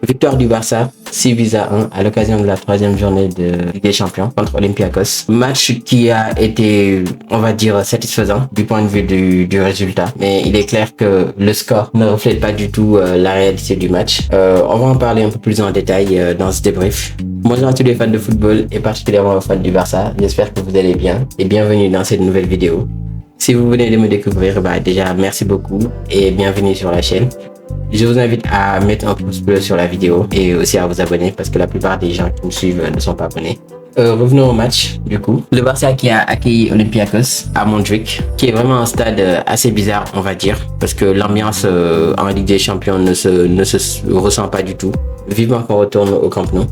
Victoire du Barça, 6-1 à l'occasion de la troisième journée de Ligue des Champions contre Olympiakos. Match qui a été, on va dire, satisfaisant du point de vue du résultat. Mais il est clair que le score ne reflète pas du tout la réalité du match. On va en parler un peu plus en détail dans ce débrief. Bonjour à tous les fans de football et particulièrement aux fans du Barça. J'espère que vous allez bien et bienvenue dans cette nouvelle vidéo. Si vous venez de me découvrir, déjà merci beaucoup et bienvenue sur la chaîne. Je vous invite à mettre un pouce bleu sur la vidéo et aussi à vous abonner parce que la plupart des gens qui me suivent ne sont pas abonnés. Revenons au match du coup. Le Barça qui a accueilli Olympiakos à Montjuic, qui est vraiment un stade assez bizarre on va dire, parce que l'ambiance en Ligue des Champions ne se ressent pas du tout. Vivement qu'on retourne au Camp Nou.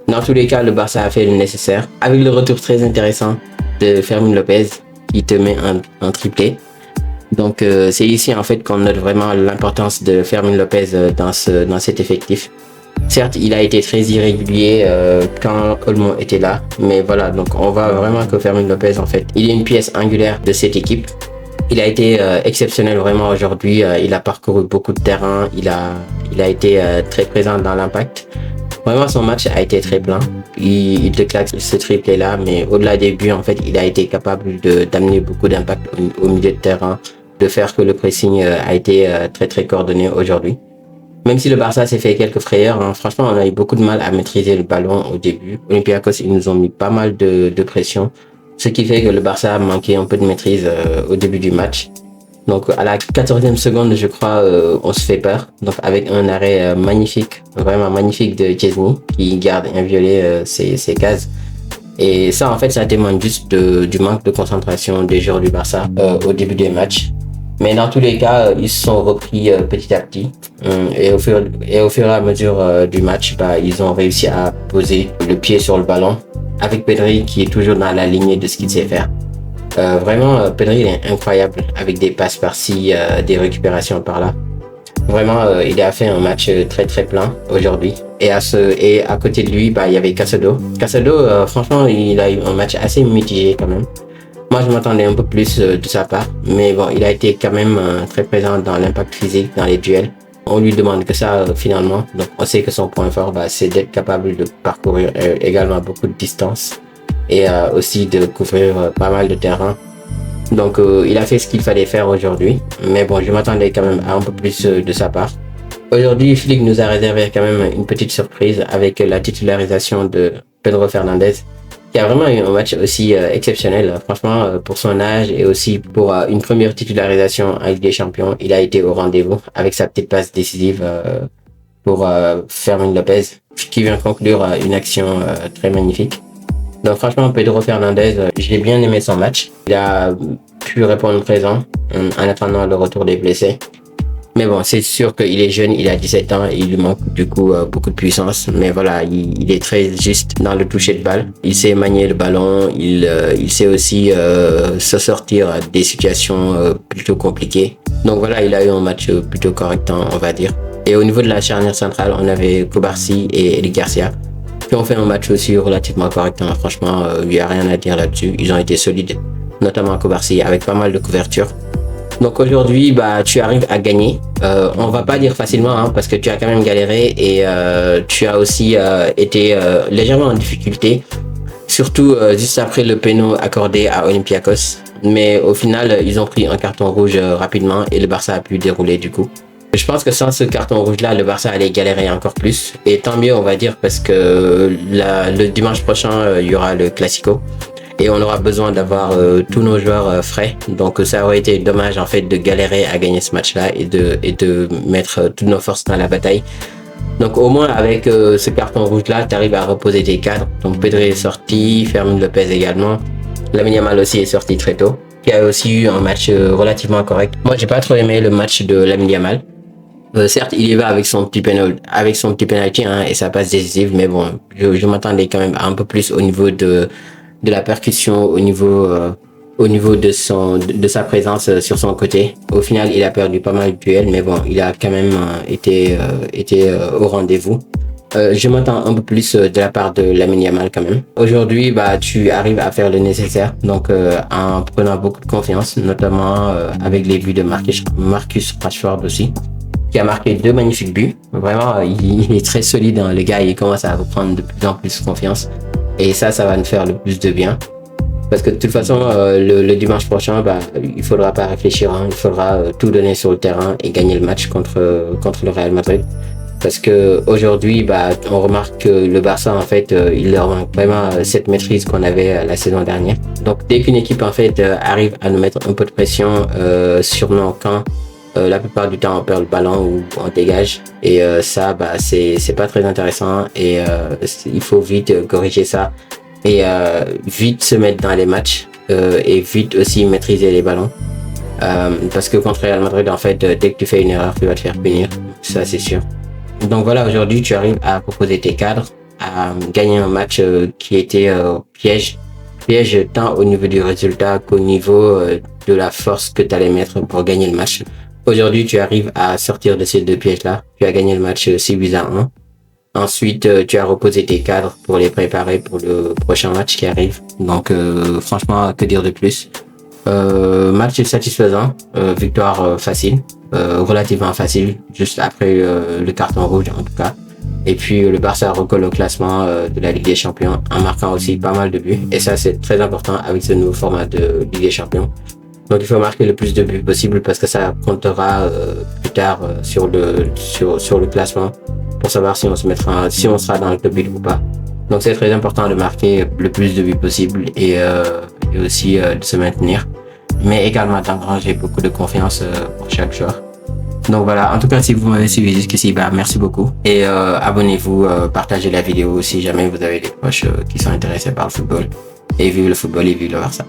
Dans tous les cas, le Barça a fait le nécessaire avec le retour très intéressant de Fermín López qui te met un triplé. Donc c'est ici en fait qu'on note vraiment l'importance de Fermín López dans cet effectif. Certes, il a été très irrégulier quand Olmo était là, mais voilà, donc on voit vraiment que Fermín López en fait, il est une pièce angulaire de cette équipe. Il a été exceptionnel vraiment aujourd'hui, il a parcouru beaucoup de terrain, il a été très présent dans l'impact. Vraiment son match a été très plein, il te claque ce triplé là, mais au-delà des buts en fait, il a été capable d'amener beaucoup d'impact au milieu de terrain, de faire que le pressing a été très coordonné aujourd'hui. Même si le Barça s'est fait quelques frayeurs, hein, franchement on a eu beaucoup de mal à maîtriser le ballon au début. Olympiakos ils nous ont mis pas mal de pression, ce qui fait que le Barça a manqué un peu de maîtrise au début du match. Donc à la 14e seconde je crois on se fait peur, donc avec un arrêt magnifique, vraiment magnifique de Szczęsny qui garde inviolé ses cases. Et ça en fait ça témoigne juste du manque de concentration des joueurs du Barça au début des matchs. Mais dans tous les cas, ils se sont repris petit à petit et au fur et à mesure du match, ils ont réussi à poser le pied sur le ballon avec Pedri qui est toujours dans la lignée de ce qu'il sait faire. Vraiment, Pedri il est incroyable avec des passes par-ci, des récupérations par-là. Vraiment, il a fait un match très plein aujourd'hui. Et à côté de lui, il y avait Caicedo. Caicedo, franchement, il a eu un match assez mitigé quand même. Moi, je m'attendais un peu plus de sa part, mais bon, il a été quand même très présent dans l'impact physique, dans les duels. On lui demande que ça finalement, donc on sait que son point fort, c'est d'être capable de parcourir également beaucoup de distance et aussi de couvrir pas mal de terrain. Donc, il a fait ce qu'il fallait faire aujourd'hui, mais bon, je m'attendais quand même à un peu plus de sa part. Aujourd'hui, Flick nous a réservé quand même une petite surprise avec la titularisation de Pedro Fernandez, qui a vraiment eu un match aussi exceptionnel, franchement, pour son âge et aussi pour une première titularisation en Ligue des Champions. Il a été au rendez-vous avec sa petite passe décisive pour Fermín López, qui vient conclure une action très magnifique. Donc franchement, Pedro Fernandez, j'ai bien aimé son match. Il a pu répondre présent en attendant le retour des blessés. Mais bon, c'est sûr qu'il est jeune, il a 17 ans et il lui manque du coup beaucoup de puissance. Mais voilà, il est très juste dans le toucher de balle. Il sait manier le ballon, il sait aussi se sortir des situations plutôt compliquées. Donc voilà, il a eu un match plutôt correct, on va dire. Et au niveau de la charnière centrale, on avait Cubarsí et Eric Garcia qui ont fait un match aussi relativement correct. Franchement, il n'y a rien à dire là-dessus. Ils ont été solides, notamment Cubarsí avec pas mal de couverture. Donc aujourd'hui, tu arrives à gagner. On va pas dire facilement parce que tu as quand même galéré et tu as aussi été légèrement en difficulté, surtout juste après le péno accordé à Olympiakos. Mais au final, ils ont pris un carton rouge rapidement et le Barça a pu dérouler du coup. Je pense que sans ce carton rouge-là, le Barça allait galérer encore plus. Et tant mieux, on va dire, parce que le dimanche prochain, il y aura le Classico. Et on aura besoin d'avoir tous nos joueurs frais. Donc ça aurait été dommage en fait de galérer à gagner ce match-là et de mettre toutes nos forces dans la bataille. Donc au moins avec ce carton rouge-là, tu arrives à reposer tes cadres. Donc Pedri est sorti, Fermín López également. Lamine Yamal aussi est sorti très tôt, qui a aussi eu un match relativement correct. Moi j'ai pas trop aimé le match de Lamine Yamal. Certes, il y va avec son petit penalty et sa passe décisive, mais bon, je m'attendais quand même un peu plus au niveau de la percussion, au niveau de sa présence sur son côté. Au final, il a perdu pas mal de duels, mais bon, il a quand même été au rendez-vous. Je m'attends un peu plus de la part de Lamine Yamal quand même. Aujourd'hui, tu arrives à faire le nécessaire, donc en prenant beaucoup de confiance, notamment avec les buts de Marcus Rashford aussi. qui a marqué 2 magnifiques buts. Vraiment, il est très solide, hein. Le gars, il commence à reprendre de plus en plus confiance. Et ça va nous faire le plus de bien. Parce que de toute façon, le dimanche prochain, il faudra pas réfléchir, hein. Il faudra tout donner sur le terrain et gagner le match contre le Real Madrid. Parce que aujourd'hui, on remarque que le Barça, en fait, il leur manque vraiment cette maîtrise qu'on avait la saison dernière. Donc, dès qu'une équipe, en fait, arrive à nous mettre un peu de pression sur nos camps, la plupart du temps, on perd le ballon ou on dégage. Et ça, c'est pas très intéressant. Et il faut vite corriger ça. Et vite se mettre dans les matchs. Et vite aussi maîtriser les ballons. Parce que contre Real Madrid, en fait, dès que tu fais une erreur, tu vas te faire punir. Ça, c'est sûr. Donc voilà, aujourd'hui, tu arrives à proposer tes cadres, à gagner un match qui était piège tant au niveau du résultat qu'au niveau de la force que tu allais mettre pour gagner le match. Aujourd'hui, tu arrives à sortir de ces 2 pièges-là. Tu as gagné le match 6-1. Ensuite, tu as reposé tes cadres pour les préparer pour le prochain match qui arrive. Donc franchement, que dire de plus? Match satisfaisant, victoire facile, relativement facile, juste après le carton rouge en tout cas. Et puis le Barça recolle au classement de la Ligue des Champions en marquant aussi pas mal de buts. Et ça, c'est très important avec ce nouveau format de Ligue des Champions. Donc il faut marquer le plus de buts possible parce que ça comptera plus tard sur le classement pour savoir si on sera dans le top 8 ou pas. Donc c'est très important de marquer le plus de buts possible et aussi de se maintenir, mais également d'engranger beaucoup de confiance pour chaque joueur. Donc voilà, en tout cas, si vous m'avez suivi jusqu'ici, merci beaucoup. Et abonnez-vous, partagez la vidéo si jamais vous avez des proches qui sont intéressés par le football. Et vive le football et vive le Barça.